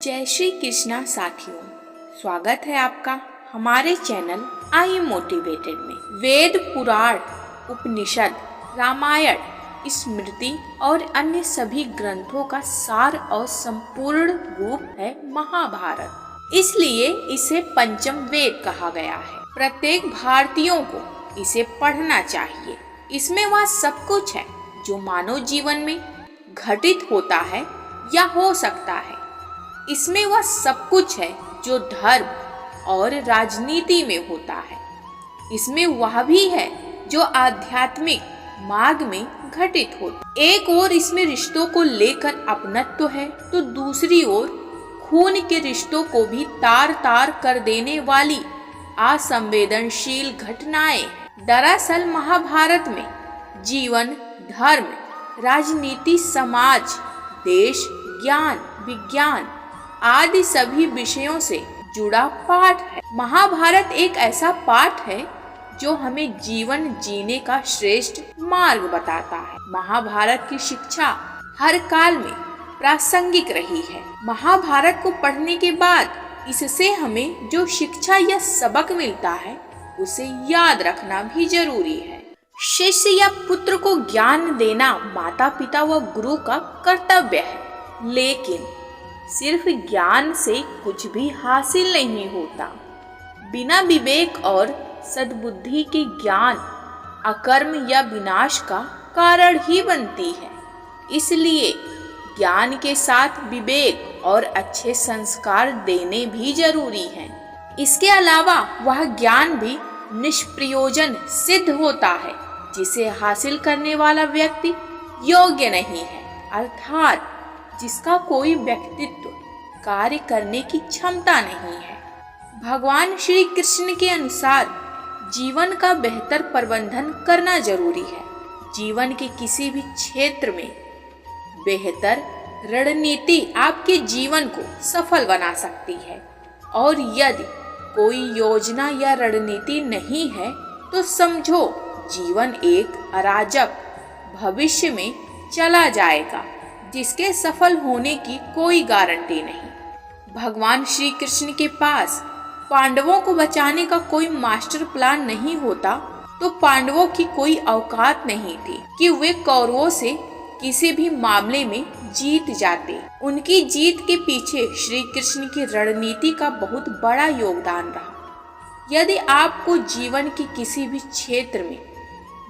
जय श्री कृष्णा साथियों, स्वागत है आपका हमारे चैनल आई एम मोटिवेटेड में। वेद, पुराण, उपनिषद, रामायण, स्मृति और अन्य सभी ग्रंथों का सार और संपूर्ण रूप है महाभारत। इसलिए इसे पंचम वेद कहा गया है। प्रत्येक भारतीयों को इसे पढ़ना चाहिए। इसमें वह सब कुछ है जो मानव जीवन में घटित होता है या हो सकता है। इसमें वह सब कुछ है जो धर्म और राजनीति में होता है। इसमें वह भी है जो आध्यात्मिक मार्ग में घटित होता है। एक ओर इसमें रिश्तों को लेकर अपनत्व है, तो दूसरी ओर खून के रिश्तों को भी तार तार कर देने वाली असंवेदनशील घटनाएं। दरअसल महाभारत में जीवन, धर्म, राजनीति, समाज, देश, ज्ञान, विज्ञान आदि सभी विषयों से जुड़ा पाठ है। महाभारत एक ऐसा पाठ है जो हमें जीवन जीने का श्रेष्ठ मार्ग बताता है। महाभारत की शिक्षा हर काल में प्रासंगिक रही है। महाभारत को पढ़ने के बाद इससे हमें जो शिक्षा या सबक मिलता है उसे याद रखना भी जरूरी है। शिष्य या पुत्र को ज्ञान देना माता पिता व गुरु का कर्तव्य है, लेकिन सिर्फ ज्ञान से कुछ भी हासिल नहीं होता। बिना विवेक और सद्बुद्धि के ज्ञान अकर्म या विनाश का कारण ही बनती है। इसलिए ज्ञान के साथ विवेक और अच्छे संस्कार देने भी जरूरी हैं। इसके अलावा वह ज्ञान भी निष्प्रयोजन सिद्ध होता है जिसे हासिल करने वाला व्यक्ति योग्य नहीं है, अर्थात जिसका कोई व्यक्तित्व कार्य करने की क्षमता नहीं है। भगवान श्री कृष्ण के अनुसार जीवन का बेहतर प्रबंधन करना जरूरी है। जीवन के किसी भी क्षेत्र में बेहतर रणनीति आपके जीवन को सफल बना सकती है, और यदि कोई योजना या रणनीति नहीं है तो समझो जीवन एक अराजक भविष्य में चला जाएगा जिसके सफल होने की कोई गारंटी नहीं। भगवान श्री कृष्ण के पास पांडवों को बचाने का कोई मास्टर प्लान नहीं होता तो पांडवों की औकात औकात नहीं थी कि वे कौरवों से किसी भी मामले में जीत जाते। उनकी जीत के पीछे श्री कृष्ण की रणनीति का बहुत बड़ा योगदान रहा। यदि आपको जीवन के किसी भी क्षेत्र में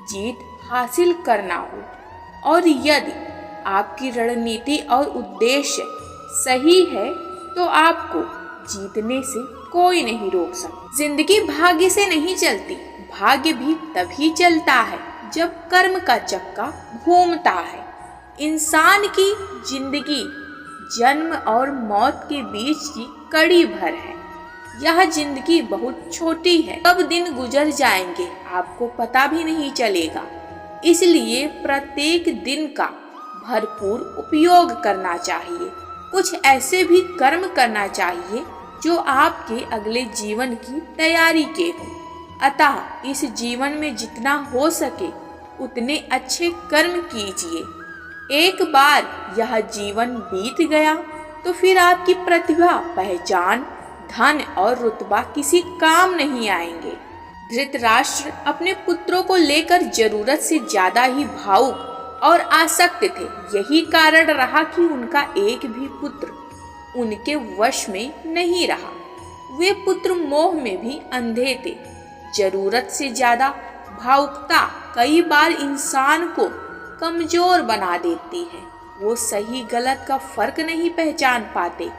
जीत हासिल करना हो और यदि आपकी रणनीति और उद्देश्य सही है तो आपको जीतने से कोई नहीं रोक सकता। जिंदगी भाग्य से नहीं चलती, भाग्य भी तभी चलता है जब कर्म का चक्का घूमता है। इंसान की जिंदगी जन्म और मौत के बीच की कड़ी भर है। यह जिंदगी बहुत छोटी है, कब दिन गुजर जाएंगे आपको पता भी नहीं चलेगा। इसलिए प्रत्येक दिन का भरपूर उपयोग करना चाहिए। कुछ ऐसे भी कर्म करना चाहिए जो आपके अगले जीवन की तैयारी के हों। अतः इस जीवन में जितना हो सके उतने अच्छे कर्म कीजिए। एक बार यह जीवन बीत गया तो फिर आपकी प्रतिभा, पहचान, धन और रुतबा किसी काम नहीं आएंगे। धृतराष्ट्र अपने पुत्रों को लेकर जरूरत से ज्यादा ही भावुक और आसक्त थे। यही कारण रहा कि उनका एक भी पुत्र उनके वश में नहीं रहा। वे पुत्र मोह में भी अंधे थे। जरूरत से ज्यादा भावुकता कई बार इंसान को कमजोर बना देती है। वो सही गलत का फर्क नहीं पहचान पाते।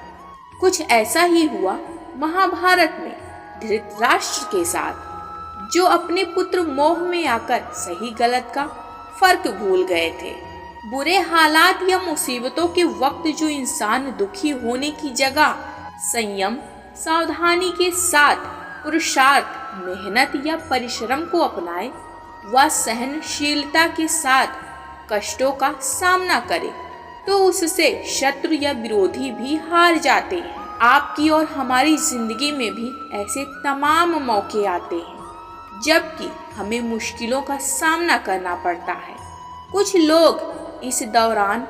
कुछ ऐसा ही हुआ महाभारत में धृतराष्ट्र के साथ, जो अपने पुत्र मोह में आकर सही गलत का फर्क भूल गए थे। बुरे हालात या मुसीबतों के वक्त जो इंसान दुखी होने की जगह संयम, सावधानी के साथ पुरुषार्थ, मेहनत या परिश्रम को अपनाए, वह सहनशीलता के साथ कष्टों का सामना करे तो उससे शत्रु या विरोधी भी हार जाते हैं। आपकी और हमारी जिंदगी में भी ऐसे तमाम मौके आते हैं जबकि हमें मुश्किलों का सामना करना पड़ता है। कुछ लोग इस दौरान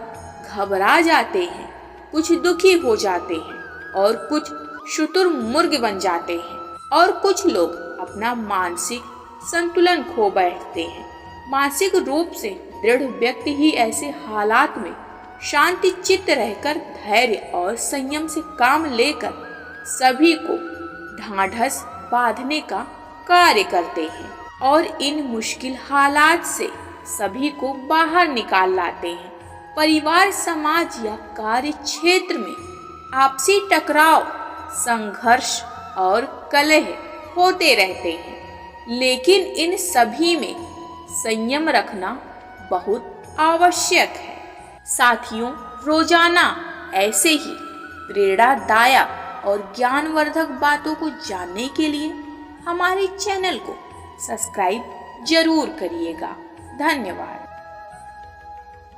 घबरा जाते हैं, कुछ दुखी हो जाते हैं, और कुछ शुतुरमुर्ग बन जाते हैं और कुछ लोग अपना मानसिक संतुलन खो बैठते हैं। मानसिक रूप से दृढ़ व्यक्ति ही ऐसे हालात में शांति चित्त रहकर धैर्य और संयम से काम लेकर सभी को ढांढस बांधने का कार्य करते हैं और इन मुश्किल हालात से सभी को बाहर निकाल लाते हैं। परिवार, समाज या कार्य क्षेत्र में आपसी टकराव, संघर्ष और कलह होते रहते हैं, लेकिन इन सभी में संयम रखना बहुत आवश्यक है। साथियों, रोजाना ऐसे ही प्रेरणादायक और ज्ञानवर्धक बातों को जानने के लिए हमारे चैनल को सब्सक्राइब जरूर करिएगा। धन्यवाद।